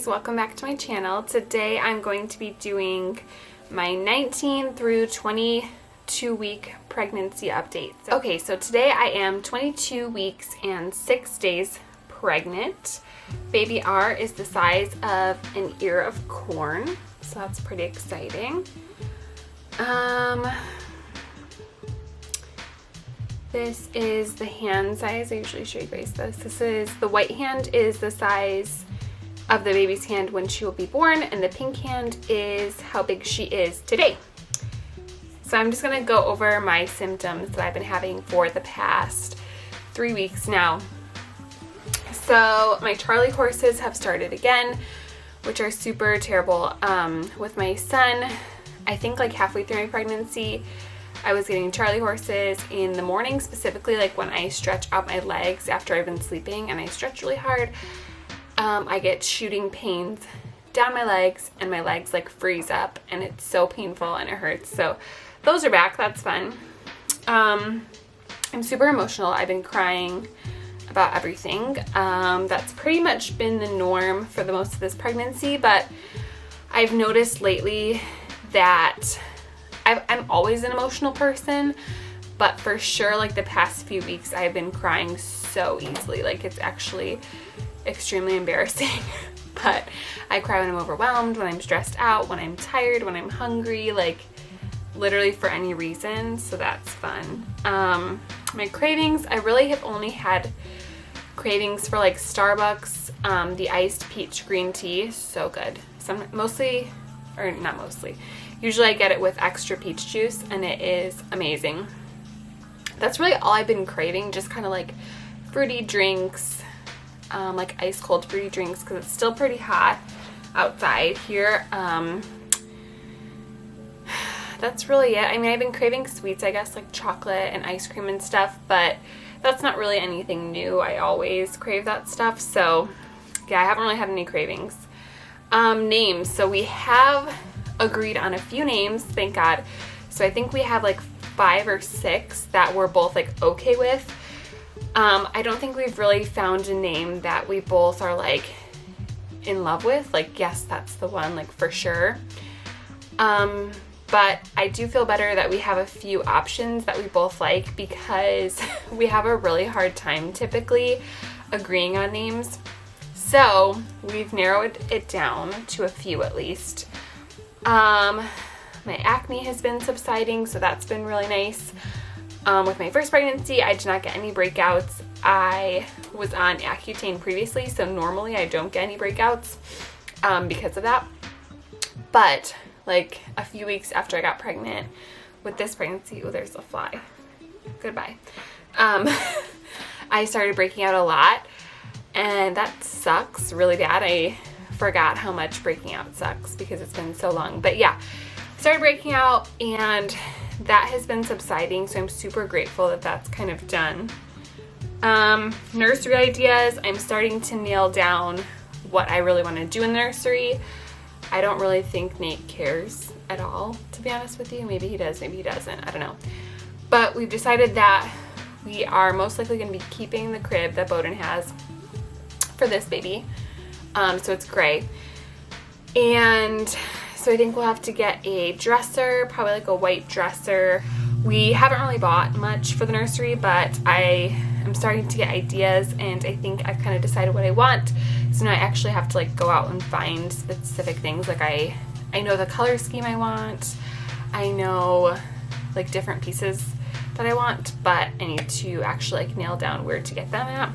guys, welcome back to my channel. Today I'm going to be doing my 19 through 22 week pregnancy updates. Okay, so today I am 22 weeks and 6 days pregnant. Baby R is the size of an ear of corn, so that's pretty exciting. This is the hand size. I usually show you guys this. This is the white hand is the size of the baby's hand when she will be born, and the pink hand is how big she is today. So I'm just gonna go over my symptoms that I've been having for the past 3 weeks now. So my Charlie horses have started again, which are super terrible. With my son, I think like halfway through my pregnancy, I was getting Charlie horses in the morning, specifically like when I stretch out my legs after I've been sleeping and I stretch really hard. I get shooting pains down my legs and my legs like freeze up and it's so painful and it hurts. So those are back. That's fun. I'm super emotional. I've been crying about everything. That's pretty much been the norm for the most of this pregnancy, but I've noticed lately that I'm always an emotional person, but for sure like the past few weeks I've been crying so easily. Like it's actually extremely embarrassing. But I cry when I'm overwhelmed, when I'm stressed out, when I'm tired, when I'm hungry, like literally for any reason. So that's fun. My cravings, I really have only had cravings for like Starbucks, the iced peach green tea, so good. Usually I get it with extra peach juice and it is amazing. That's really all I've been craving, just kind of like fruity drinks, like ice cold fruity drinks, because it's still pretty hot outside here. That's really it. I mean, I've been craving sweets, I guess, like chocolate and ice cream and stuff, but that's not really anything new. I always crave that stuff. So yeah, I haven't really had any cravings. Names. So we have agreed on a few names, thank God. So I think we have like 5 or 6 that we're both like okay with. I don't think we've really found a name that we both are like in love with. Like, yes, that's the one, like for sure. But I do feel better that we have a few options that we both like, because we have a really hard time typically agreeing on names. So we've narrowed it down to a few at least. My acne has been subsiding, so that's been really nice. With my first pregnancy, I did not get any breakouts. I was on Accutane previously, so normally I don't get any breakouts because of that. But like a few weeks after I got pregnant with this pregnancy, oh, there's a fly. Goodbye. I started breaking out a lot, and that sucks really bad. I forgot how much breaking out sucks because it's been so long. But yeah, started breaking out and that has been subsiding, so I'm super grateful that that's kind of done. Nursery ideas, I'm starting to nail down what I really want to do in the nursery. I don't really think Nate cares at all, to be honest with you. Maybe he does, maybe he doesn't, I don't know. But we've decided that we are most likely going to be keeping the crib that Bowden has for this baby. So it's gray. And so I think we'll have to get a dresser, probably like a white dresser. We haven't really bought much for the nursery, but I am starting to get ideas, and I think I've kind of decided what I want. So now I actually have to like go out and find specific things. Like I know the color scheme I want. I know like different pieces that I want, but I need to actually like nail down where to get them at,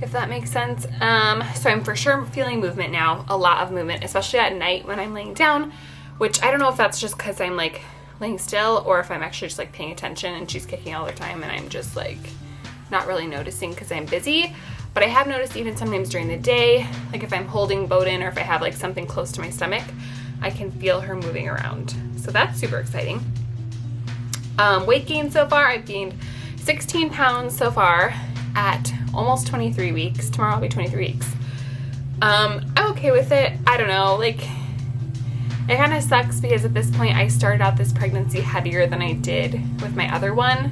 if that makes sense. So I'm for sure feeling movement now, a lot of movement, especially at night when I'm laying down, which I don't know if that's just because I'm like laying still or if I'm actually just like paying attention and she's kicking all the time and I'm just like not really noticing because I'm busy. But I have noticed even sometimes during the day, like if I'm holding Bowden or if I have like something close to my stomach, I can feel her moving around. So that's super exciting. Weight gain so far, I've gained 16 pounds so far at almost 23 weeks. Tomorrow will be 23 weeks. I'm okay with it. I don't know, like it kind of sucks because at this point I started out this pregnancy heavier than I did with my other one.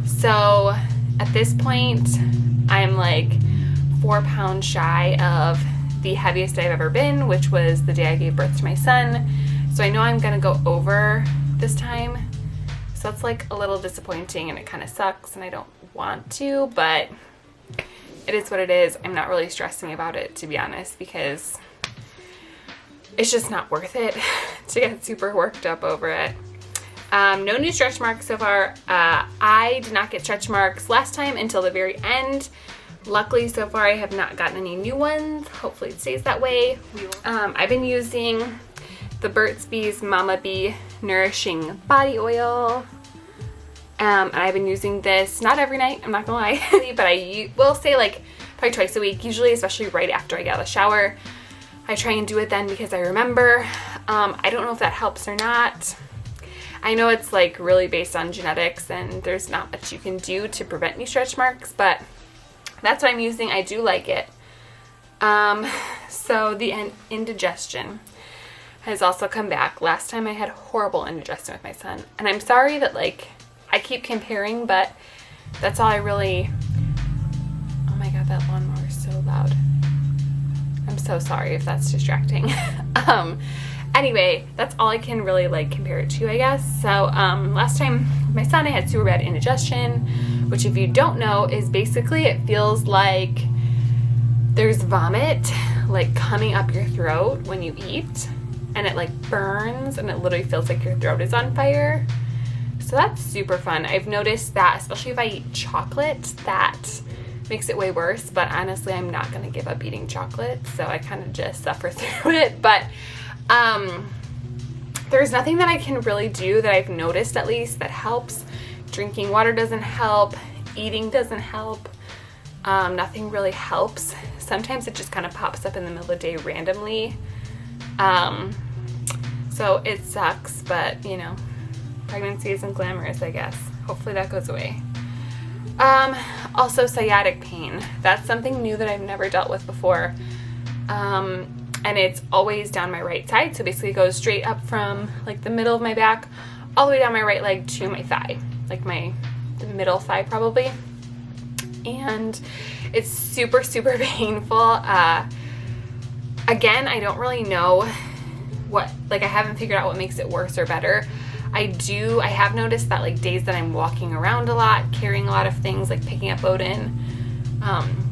So at this point I'm like 4 pounds shy of the heaviest I've ever been, which was the day I gave birth to my son. So I know I'm gonna go over this time. So it's like a little disappointing and it kind of sucks and I don't want to, but it is what it is. I'm not really stressing about it, to be honest, because it's just not worth it to get super worked up over it. No new stretch marks so far. I did not get stretch marks last time until the very end. Luckily, so far I have not gotten any new ones. Hopefully it stays that way. I've been using the Burt's Bees Mama Bee Nourishing Body Oil. And I've been using this not every night, I'm not gonna lie, but I will say like probably twice a week, usually, especially right after I get out of the shower. I try and do it then because I remember. I don't know if that helps or not. I know it's like really based on genetics and there's not much you can do to prevent new stretch marks, but that's what I'm using. I do like it. So the indigestion has also come back. Last time I had horrible indigestion with my son, and I'm sorry that like I keep comparing, but that's all I really... Oh my god, that lawnmower is so loud. I'm so sorry if that's distracting. Anyway, that's all I can really like compare it to, I guess. So last time with my son I had super bad indigestion, which if you don't know is basically it feels like there's vomit like coming up your throat when you eat, and it like burns and it literally feels like your throat is on fire. So that's super fun. I've noticed that, especially if I eat chocolate, that makes it way worse. But honestly, I'm not going to give up eating chocolate, so I kind of just suffer through it. But there's nothing that I can really do that I've noticed, at least, that helps. Drinking water doesn't help. Eating doesn't help. Nothing really helps. Sometimes it just kind of pops up in the middle of the day randomly. So it sucks, but you know, pregnancy isn't glamorous, I guess. Hopefully that goes away. Also sciatic pain. That's something new that I've never dealt with before. And it's always down my right side. So basically it goes straight up from like the middle of my back all the way down my right leg to my thigh, like the middle thigh probably. And it's super, super painful. Again, I don't really know I haven't figured out what makes it worse or better. I have noticed that like days that I'm walking around a lot, carrying a lot of things, like picking up Odin,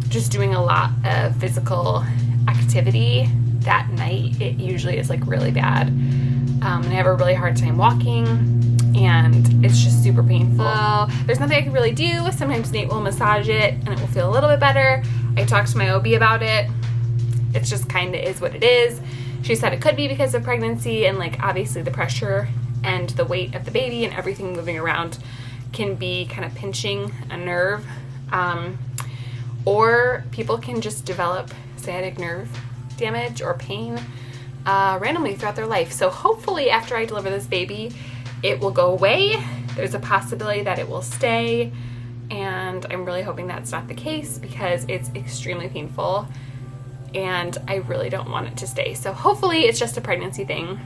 just doing a lot of physical activity, that night it usually is like really bad. And I have a really hard time walking, and it's just super painful. There's nothing I can really do. Sometimes Nate will massage it and it will feel a little bit better. I talked to my OB about it. It's just kind of is what it is. She said it could be because of pregnancy, and like obviously the pressure and the weight of the baby and everything moving around can be kind of pinching a nerve. Or people can just develop sciatic nerve damage or pain randomly throughout their life. So hopefully after I deliver this baby, it will go away. There's a possibility that it will stay, and I'm really hoping that's not the case because it's extremely painful and I really don't want it to stay. So hopefully it's just a pregnancy thing.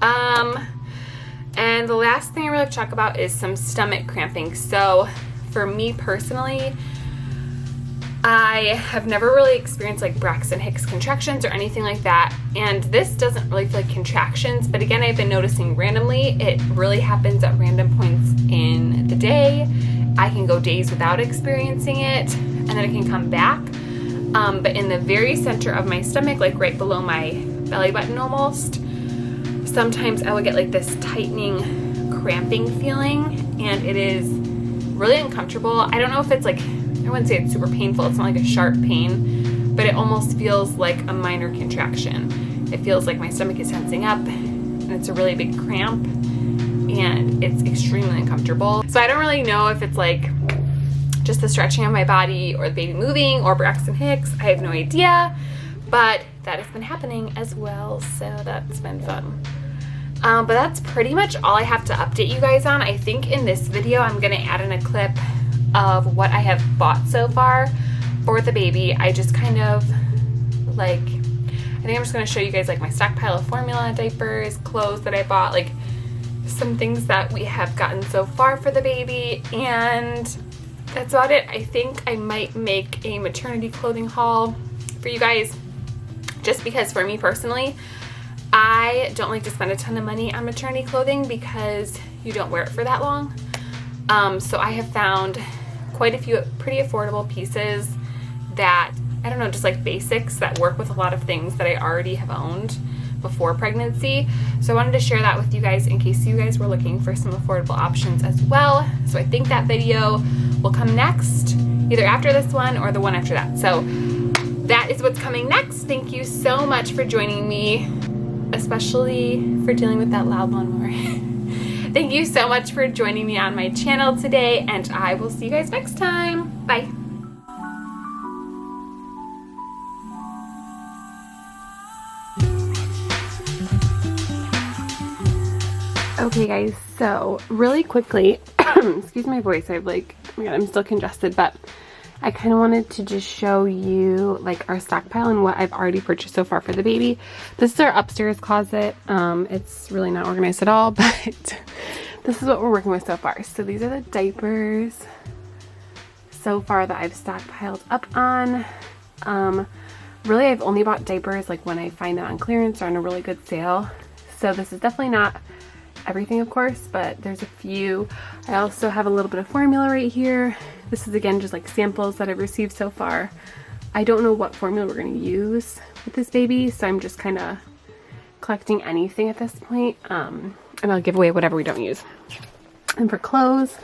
And the last thing I really have to talk about is some stomach cramping. So for me personally, I have never really experienced like Braxton Hicks contractions or anything like that. And this doesn't really feel like contractions, but again, I've been noticing randomly, it really happens at random points in the day. I can go days without experiencing it, and then it can come back. But in the very center of my stomach, like right below my belly button almost, sometimes I will get like this tightening, cramping feeling, and it is really uncomfortable. I don't know if it's like, I wouldn't say it's super painful. It's not like a sharp pain, but it almost feels like a minor contraction. It feels like my stomach is tensing up, and it's a really big cramp, and it's extremely uncomfortable. So I don't really know if it's like just the stretching of my body or the baby moving or Braxton Hicks. I have no idea, but that has been happening as well, so that's been fun. But that's pretty much all I have to update you guys on. I think in this video I'm going to add in a clip of what I have bought so far for the baby. I just kind of like, I think I'm just going to show you guys like my stockpile of formula, diapers, clothes that I bought, like some things that we have gotten so far for the baby, and that's about it. I think I might make a maternity clothing haul for you guys, just because for me personally, I don't like to spend a ton of money on maternity clothing because you don't wear it for that long. So I have found quite a few pretty affordable pieces that, I don't know, just like basics that work with a lot of things that I already have owned before pregnancy. So I wanted to share that with you guys in case you guys were looking for some affordable options as well. So I think that video will come next, either after this one or the one after that. So that is what's coming next. Thank you so much for joining me, especially for dealing with that loud lawnmower. Thank you so much for joining me on my channel today, and I will see you guys next time. Bye. Okay guys, so really quickly, excuse my voice, I've like, oh my god, I'm still congested, but I kind of wanted to just show you like our stockpile and what I've already purchased so far for the baby. This is our upstairs closet. It's really not organized at all, but this is what we're working with so far. So these are the diapers so far that I've stockpiled up on. Really I've only bought diapers like when I find it on clearance or on a really good sale. So this is definitely not everything, of course, but there's a few. I also have a little bit of formula right here. This is again just like samples that I've received so far. I don't know what formula we're going to use with this baby, so I'm just kind of collecting anything at this point, and I'll give away whatever we don't use. And for clothes,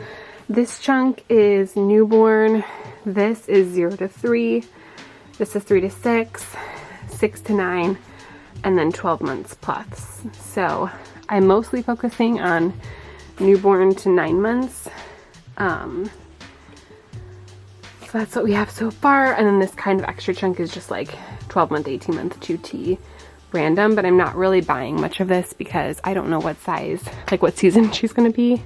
this chunk is newborn, this is 0 to 3, this is 3 to 6, 6 to 9, and then 12 months plus. So I'm mostly focusing on newborn to 9 months. So that's what we have so far. And then this kind of extra chunk is just like 12 month, 18 month 2T random, but I'm not really buying much of this because I don't know what size, like what season she's gonna be,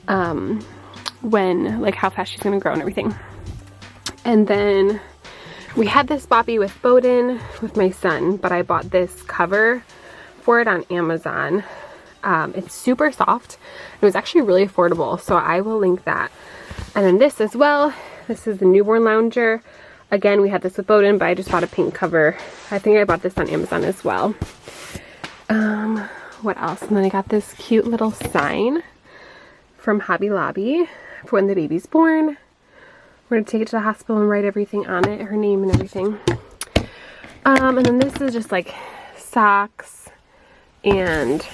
when, like how fast she's gonna grow and everything. And then we had this boppy with Bowden with my son, but I bought this cover for it on Amazon. It's super soft. It was actually really affordable, so I will link that. And then this as well. This is the newborn lounger. Again, we had this with Bowden, but I just bought a pink cover. I think I bought this on Amazon as well. What else? And then I got this cute little sign from Hobby Lobby for when the baby's born. We're gonna take it to the hospital and write everything on it, her name and everything. And then this is just like socks and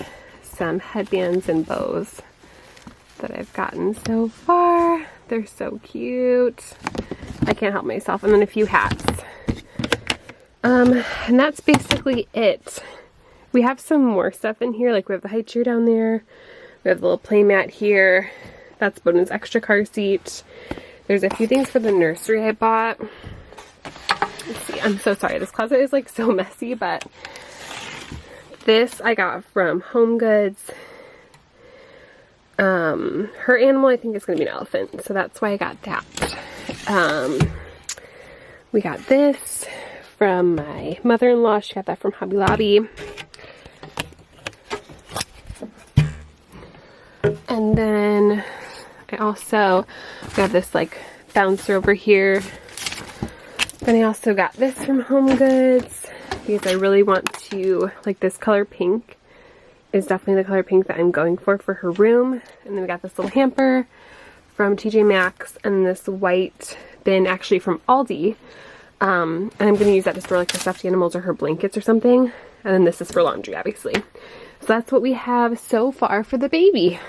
some headbands and bows that I've gotten so far. They're so cute. I can't help myself. And then a few hats. And that's basically it. We have some more stuff in here. Like we have the high chair down there. We have the little play mat here. That's Bowden's extra car seat. There's a few things for the nursery I bought. Let's see. I'm so sorry. This closet is like so messy, but this I got from Home Goods. Her animal I think is going to be an elephant, so that's why I got that. We got this from my mother-in-law. She got that from Hobby Lobby. And then I also got this like bouncer over here. Then I also got this from Home Goods because I really want to, like this color pink is definitely the color pink that I'm going for her room. And then we got this little hamper from TJ Maxx and this white bin actually from Aldi. And I'm going to use that to store like her stuffed animals or her blankets or something. And then this is for laundry, obviously. So that's what we have so far for the baby.